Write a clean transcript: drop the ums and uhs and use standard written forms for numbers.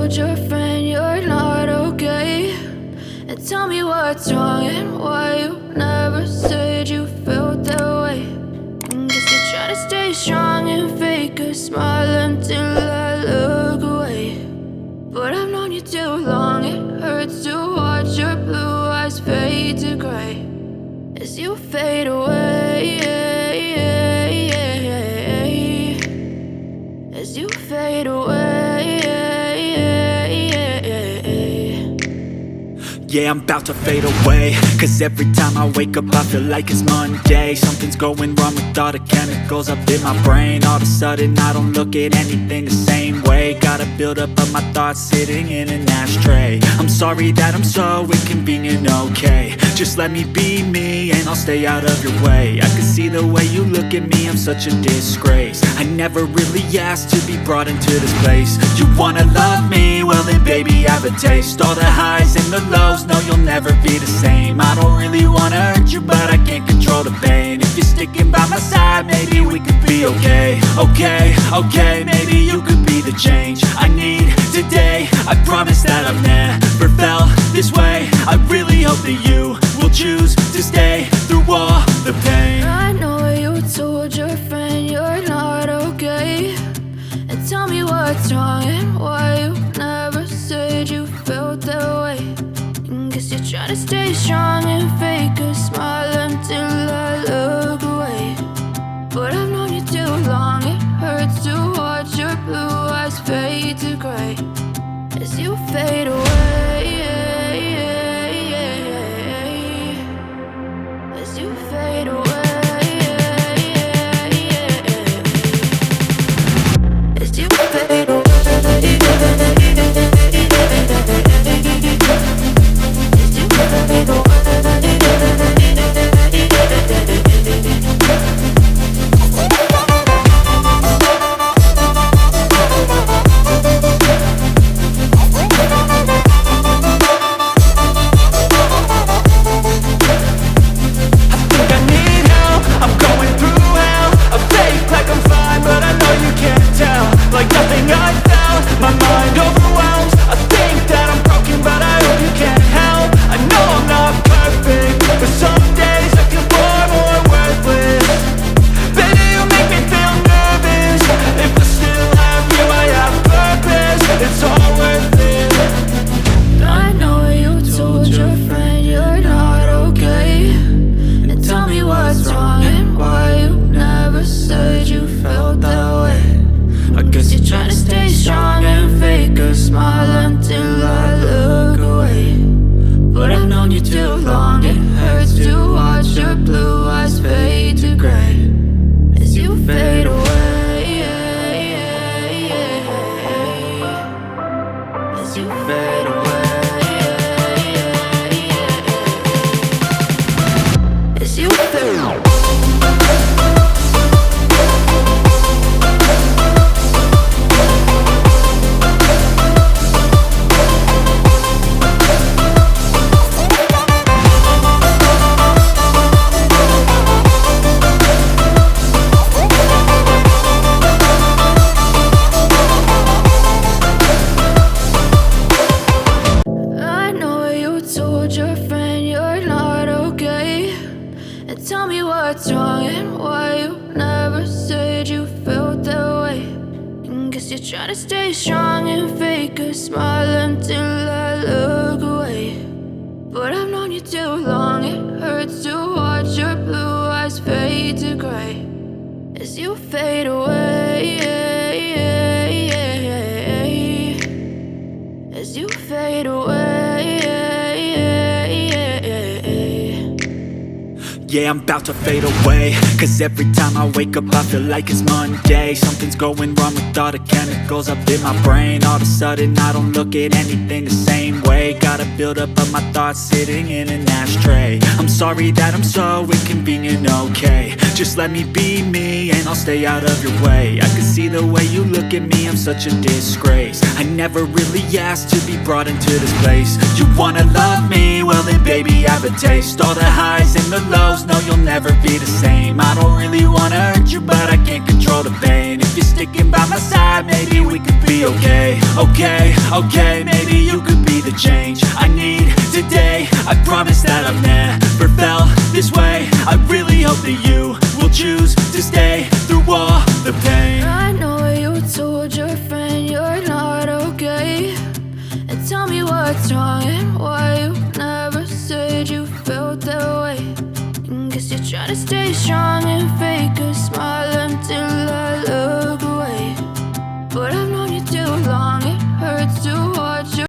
told your friend you're not okay? And tell me what's wrong and why you never said you felt that way. Guess you're trying to stay strong and fake a smile until I look away. But I've known you too long, it hurts to watch your blue eyes fade to gray as you fade away, as you fade away. Yeah, I'm about to fade away, cause every time I wake up I feel like it's Monday. Something's going wrong with all the chemicals up in my brain. All of a sudden I don't look at anything the same way. Got a buildup of my thoughts sitting in an ashtray. I'm sorry that I'm so inconvenient, okay? Just let me be me and I'll stay out of your way. I can see the way you look at me, I'm such a disgrace. I never really asked to be brought into this place. You wanna love me? Well then baby, have a taste. All the highs and the lows, no, you'll never be the same. I don't really wanna hurt you, but I can't control the pain. If you're sticking by my side, maybe we could be okay. Okay, maybe you could be the change I need today. I promise that I've never felt this way. I really hope that you will choose to stay through all the pain. I know you told your friend you're not okay. And tell me what's wrong and why you never said you felt that way. Guess you're trying to stay strong and fake a smile until I look away. But I've known you too long, it hurts to watch your blue eyes fade to gray as you fade away, as you fade away, as you fade away. Try to stay strong and fake a smile until I look away. But I've known you too long, it hurts to watch your blue eyes fade to gray as you fade away, as you fade away. Yeah, I'm about to fade away, cause every time I wake up I feel like it's Monday. Something's going wrong with all the chemicals up in my brain. All of a sudden I don't look at anything the same way. Got a buildup of my thoughts sitting in an ashtray. I'm sorry that I'm so inconvenient, okay? Just let me be me and I'll stay out of your way. I can see the way you look at me, I'm such a disgrace. I never really asked to be brought into this place. You wanna love me? Well then baby, have a taste. All the highs and the lows, no you'll never be the same. I don't really wanna hurt you, but I can't control the pain. If you're sticking by my side, maybe we could be okay. Okay, maybe you could be the change I need today. I promise that I've never felt this way. I really hope that you will choose to stay through all the pain. I know you told your friend you're not okay, and tell me what's wrong and why you never said you felt that way. And guess you're trying to stay strong and fake a smile until I love